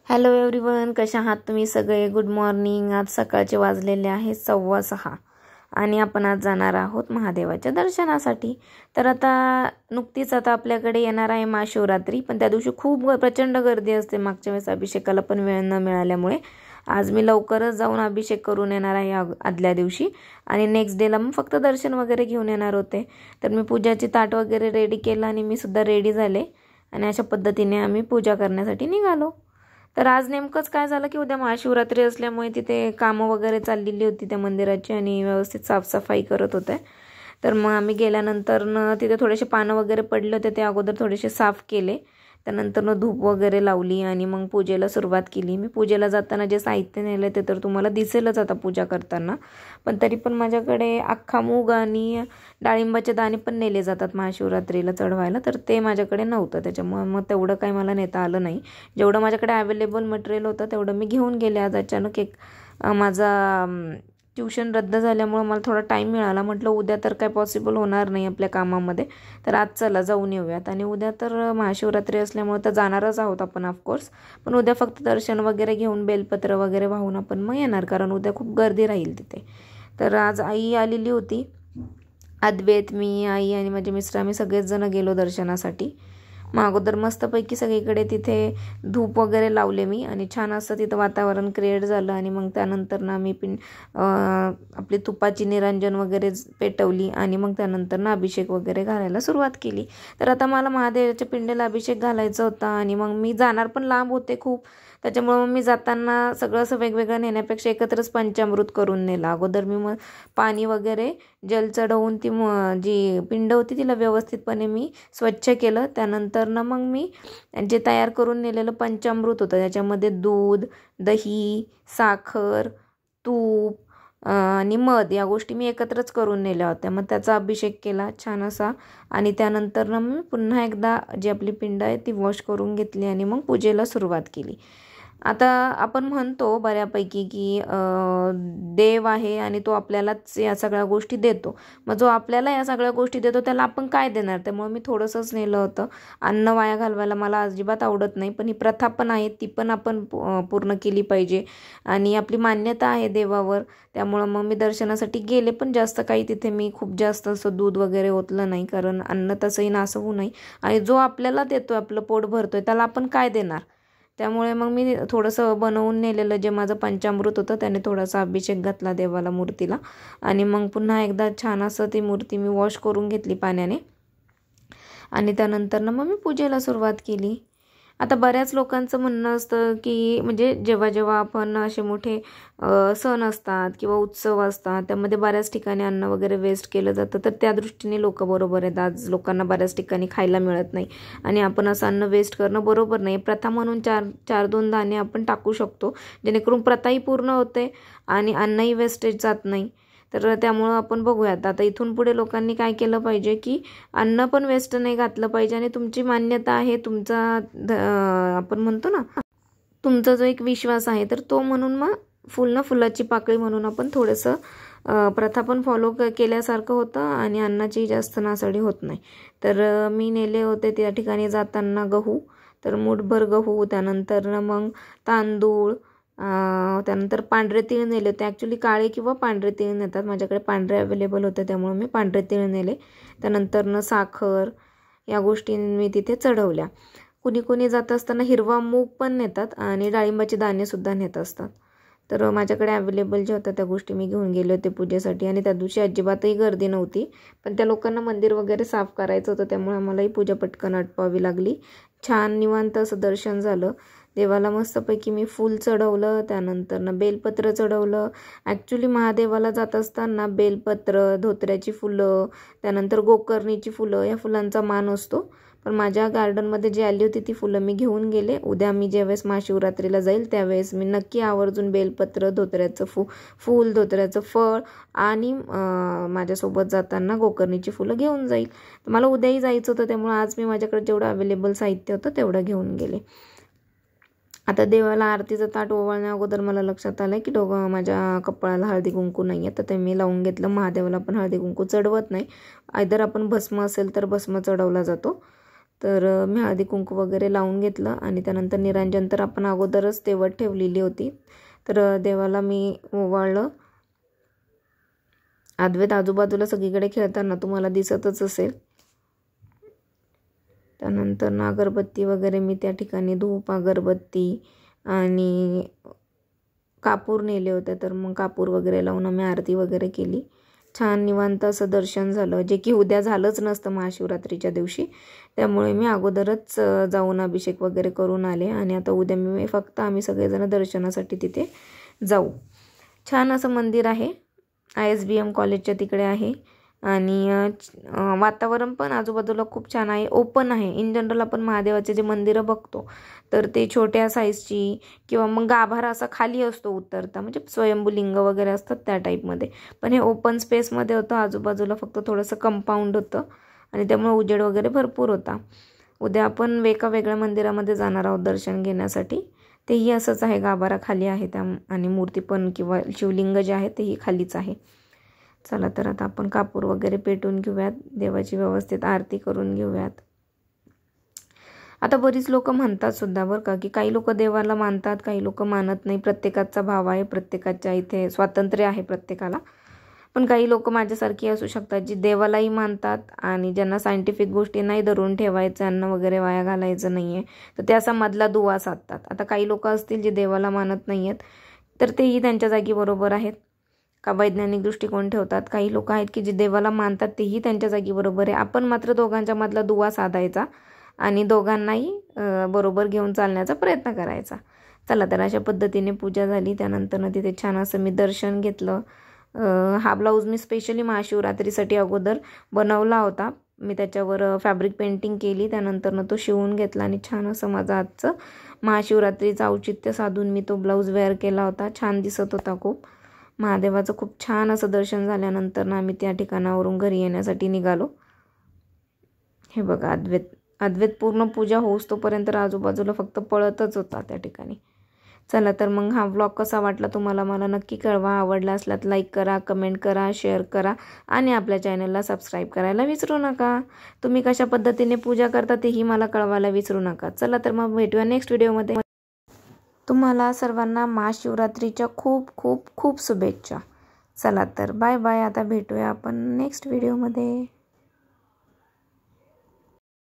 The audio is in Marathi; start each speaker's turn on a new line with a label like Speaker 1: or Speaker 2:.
Speaker 1: हॅलो एव्हरीवन, कशा आहात तुम्ही सगळे? Good morning. आज सकाळचे वाजलेले आहे 6:15 आणि आपण आज जाणार आहोत महादेवाच्या दर्शनासाठी. तर नुकतीच आपल्याकडे येणार आहे महाशिवरात्री, पण त्या दिवशी खूप प्रचंड गर्दी असते. मागच्या वेळेस अभिषेकाला पण वेळ न मिळाल्यामुळे आज मी लवकरच जाऊन अभिषेक करून येणार आहे आदल्या दिवशी, आणि नेक्स्ट डेला मग फक्त दर्शन वगैरे घेऊन येणार होते. तर मी पूजाची ताट वगैरे रेडी केलं आणि मी सुद्धा रेडी झाले आणि अशा पद्धतीने आम्ही पूजा करण्यासाठी निघालो. तर आज नेमकंच काय झालं की उद्या महाशिवरात्री असल्यामुळे तिथे कामं वगैरे चाललेली होती त्या मंदिराची आणि व्यवस्थित साफसफाई करत होते. तर मग आम्ही गेल्यानंतर तिथे थोडेसे पानं वगैरे पडले होते, ते अगोदर थोडेसे साफ केले. त्यानंतर धूप वगैरे लावली आणि मग पूजेला सुरुवात केली. मी पूजेला जाताना जे साहित्य नेलं ते तर तुम्हाला दिसेलच आता पूजा करताना, पण तरी पण माझ्याकडे अख्खा मूग आणि डाळिंबाचे दाणे पण नेले जातात महाशिवरात्रीला चढवायला, तर ते माझ्याकडे नव्हतं. त्याच्यामुळे मग तेवढं काही मला नेता आलं नाही. जेवढं माझ्याकडे अवेलेबल मटेरियल होतं तेवढं मी घेऊन गेले. आज अचानक माझा ट्यूशन रद्द झाल्यामुळे मला थोडा टाईम मिळाला. म्हटलं उद्या तर काय पॉसिबल होणार नाही आपल्या कामामध्ये, तर आज चला जाऊन येऊयात. आणि उद्या तर महाशिवरात्री असल्यामुळे तर जाणारच आहोत आपण ऑफकोर्स, पण उद्या फक्त दर्शन वगैरे घेऊन बेलपत्र वगैरे वाहून आपण मग येणार, कारण उद्या खूप गर्दी राहील तिथे. तर आज आई आलेली होती, अद्वैत, मी, आई आणि माझे मिस्टर, आम्ही सगळेच जण गेलो दर्शनासाठी. मग अगोदर मस्तपैकी सगळीकडे तिथे धूप वगैरे लावले मी आणि छान असं तिथं वातावरण क्रिएट झालं. आणि मग त्यानंतर मी आपली तुपाची निरंजन वगैरे पेटवली आणि मग त्यानंतर अभिषेक वगैरे घालायला सुरुवात केली. तर आता मला महादेवाच्या पिंडीला अभिषेक घालायचा होता आणि मग मी जाणार पण लांब होते खूप, त्याच्यामुळे मग मी जाताना सगळं असं वेगवेगळं नेण्यापेक्षा एकत्रच पंचामृत करून नेलं. अगोदर मी मग पाणी वगैरे जल चढवून ती जी पिंड होती तिला व्यवस्थितपणे मी स्वच्छ केलं. त्यानंतर मग मी जे तयार करून नेलेलं पंचामृत होतं त्याच्यामध्ये दूध, दही, साखर, तूप आणि मध या गोष्टी मी एकत्रच करून नेल्या होत्या. मग त्याचा अभिषेक केला छान असा, आणि त्यानंतर मी पुन्हा एकदा जी आपली पिंड आहे ती वॉश करून घेतली आणि मग पूजेला सुरुवात केली. आता आपण म्हणतो बऱ्यापैकी की देव आहे आणि तो आपल्यालाच या सगळ्या गोष्टी देतो. मग जो आपल्याला या सगळ्या गोष्टी देतो त्याला आपण काय देणार? त्यामुळे मी थोडंसंच नेलं होतं. अन्न वाया घालवायला मला अजिबात आवडत नाही, पण ही प्रथा पण आहे, ती पण आपण पूर्ण केली पाहिजे. आणि आपली मान्यता आहे देवावर, त्यामुळं मग मी दर्शनासाठी गेले, पण जास्त काही तिथे मी खूप जास्त असं दूध वगैरे ओतलं नाही, कारण अन्न तसंही नासं होऊ नये. आणि जो आपल्याला देतोय, आपलं पोट भरतोय, त्याला आपण काय देणार? त्यामुळे मग मी थोडंसं बनवून नेलेलं जे माझं पंचामृत होतं त्याने थोडासा अभिषेक घातला देवाला, मूर्तीला. आणि मग पुन्हा एकदा छान असं ती मूर्ती मी वॉश करून घेतली पाण्याने, आणि त्यानंतर मग मी पूजेला सुरुवात केली. आता बऱ्याच लोकांचं म्हणणं असतं की म्हणजे जेव्हा जेव्हा आपण असे मोठे सण असतात किंवा उत्सव असतात त्यामध्ये बऱ्याच ठिकाणी अन्न वगैरे वेस्ट केलं जातं, तर त्या दृष्टीने लोक बरोबर आहेत. आज लोकांना बऱ्याच ठिकाणी खायला मिळत नाही आणि आपण असं अन्न वेस्ट करणं बरोबर नाही. प्रथा म्हणून चार दोन दाणे आपण टाकू शकतो, जेणेकरून प्रथाही पूर्ण होते आणि अन्नही वेस्टेज जात नाही. तर त्यामुळं आपण बघूयात आता इथून पुढे लोकांनी काय केलं पाहिजे की अन्न पण वेस्ट नाही घातलं पाहिजे. आणि तुमची मान्यता आहे, तुमचा आपण म्हणतो ना, तुमचा जो एक विश्वास आहे, तर तो म्हणून मग फुलाची पाकळी म्हणून आपण थोडंसं प्रथा पण फॉलो केल्यासारखं होतं आणि अन्नाची जास्त नासाडी होत नाही. तर मी नेले होते त्या ठिकाणी जाताना गहू, तर मूठभर गहू, त्यानंतर मग तांदूळ, त्यानंतर पांढरे तीळ नेले होते. ॲक्च्युली काळे किंवा पांढरे तीळ नेतात, माझ्याकडे पांढरे अवेलेबल होते त्यामुळे मी पांढरे तीळ नेले. त्यानंतर साखर या गोष्टी मी तिथे चढवल्या. कुणी जात असताना हिरवा मूग पण नेतात आणि डाळिंबाचे दाणेसुद्धा नेत असतात. तर माझ्याकडे अवेलेबल जे होत्या त्या गोष्टी मी घेऊन गेले होते पूजेसाठी. आणि त्या दिवशी अजिबातही गर्दी नव्हती, पण त्या लोकांना मंदिर वगैरे साफ करायचं होतं त्यामुळे आम्हालाही पूजा पटकन आटपावी लागली. छान निवांत असं दर्शन झालं. देवाला मस्तपैकी मी फूल चढवलं, त्यानंतर बेलपत्र चढवलं. ॲक्च्युली महादेवाला जात असताना बेलपत्र, धोत्र्याची फुलं, त्यानंतर गोकर्णीची फुलं या फुलांचा मान असतो. पण माझ्या गार्डनमध्ये जी आली होती ती फुलं मी घेऊन गेले. उद्या मी ज्यावेळेस महाशिवरात्रीला जाईल त्यावेळेस मी नक्की आवर्जून बेलपत्र, धोत्र्याचं फूल, धोत्र्याचं फळ आणि माझ्यासोबत जाताना गोकर्णीची फुलं घेऊन जाईल. तर मला उद्याही जायचं होतं, त्यामुळे आज मी माझ्याकडे जेवढं अवेलेबल साहित्य होतं तेवढं घेऊन गेले. आता देवाला आरतीचं ताट ओवाळण्या अगोदर मला लक्षात आलं की माझ्या कपाळाला हळदी कुंकू नाही आहे, तर ते मी लावून घेतलं. महादेवाला पण हळदी कुंकू चढवत नाही, आयदर आपण भस्म असेल तर भस्म चढवला जातो. तर मी हळदी कुंकू वगैरे लावून घेतलं आणि त्यानंतर निरांजन तर आपण अगोदरच तेवढ ठेवलेली होती. तर देवाला मी ओवाळलं. अद्वैत आजूबाजूला सगळीकडे खेळताना तुम्हाला दिसतच असेल. त्यानंतर अगरबत्ती वगैरे मी त्या ठिकाणी धूप, अगरबत्ती आणि कापूर नेले होते. तर मग कापूर वगैरे लावून आम्ही आरती वगैरे केली. छान निवांत असं दर्शन झालं, जे की उद्या झालंच नसतं महाशिवरात्रीच्या दिवशी. त्यामुळे मी अगोदरच जाऊन अभिषेक वगैरे करून आले आणि आता उद्या मी फक्त आम्ही सगळेजण दर्शनासाठी तिथे जाऊ. छान असं मंदिर आहे, ISBM कॉलेजच्या तिकडे आहे आणि वातावरण पण आजूबाजूला खूप छान आहे, ओपन आहे. इन जनरल आपण महादेवाचे जे मंदिरं बघतो तर ते छोट्या साईजची किंवा मग गाभारा असा खाली असतो उतरता, म्हणजे स्वयंभूलिंग वगैरे असतात त्या टाईपमध्ये. पण हे ओपन स्पेसमध्ये होतं, आजूबाजूला फक्त थोडंसं कंपाऊंड होतं आणि त्यामुळे उजेड वगैरे भरपूर होता. उद्या आपण एका वेगळ्या मंदिरामध्ये जाणार आहोत दर्शन घेण्यासाठी. तेही असंच आहे, गाभारा खाली आहे त्या आणि मूर्ती पण किंवा शिवलिंग जे आहे तेही खालीच आहे. चला तर आता आपण कापूर वगैरे पेटून घेऊयात, देवाची व्यवस्थित आरती करून घेऊयात. आता बरीच लोक म्हणतात सुद्धा बरं का, की काही लोक देवाला मानतात, काही लोक मानत नाही. प्रत्येकाचा भाव आहे, प्रत्येकाच्या इथे स्वातंत्र्य आहे प्रत्येकाला. पण काही लोक माझ्यासारखी असू शकतात जी देवालाही मानतात आणि ज्यांना सायंटिफिक गोष्टी नाही धरून ठेवायचं, अन्न वगैरे वाया घालायचं नाही आहे, तर ते असा मधला दुवा साधतात. आता काही लोक असतील जे देवाला मानत नाही आहेत, तर तेही त्यांच्या जागी बरोबर आहेत का वैज्ञानिक दृष्टिकोन ठेवतात. काही लोक आहेत की जे देवाला मानतात, तेही त्यांच्या जागी बरोबर आहे. आपण मात्र दोघांच्या मधला दुवा साधायचा आणि दोघांनाही बरोबर घेऊन चालण्याचा प्रयत्न करायचा. चला तर अशा पद्धतीने पूजा झाली. त्यानंतर तिथे छान असं मी दर्शन घेतलं. हा ब्लाऊज मी स्पेशली महाशिवरात्रीसाठी अगोदर बनवला होता. मी त्याच्यावर फॅब्रिक पेंटिंग केली, त्यानंतर तो शिवून घेतला आणि छान असं माझं आजचं महाशिवरात्रीचं औचित्य साधून मी तो ब्लाऊज वेअर केला होता. छान दिसत होता खूप. महादेवाचं खूप छान असं दर्शन झाल्यानंतर आम्ही त्या ठिकाणावरून घरी येण्यासाठी निघालो. हे बघा, अद्वैत पूर्ण पूजा होऊस तोपर्यंत आजूबाजूला फक्त पळतच होता त्या ठिकाणी. चला तर मग हा व्लॉग कसा वाटला तुम्हाला मला नक्की कळवा. आवडला असल्यास लाईक करा, कमेंट करा, शेअर करा आणि आपल्या चॅनलला सबस्क्राईब करायला विसरू नका. तुम्ही कशा पद्धतीने पूजा करता तेही मला कळवायला विसरू नका. चला तर मग भेटूया नेक्स्ट व्हिडिओमध्ये. तुम्हाला सर्वांना महाशिवरात्रीच्या खूप खूप खूप शुभेच्छा. चला तर बाय बाय. आता भेटूया आपण नेक्स्ट व्हिडिओमध्ये.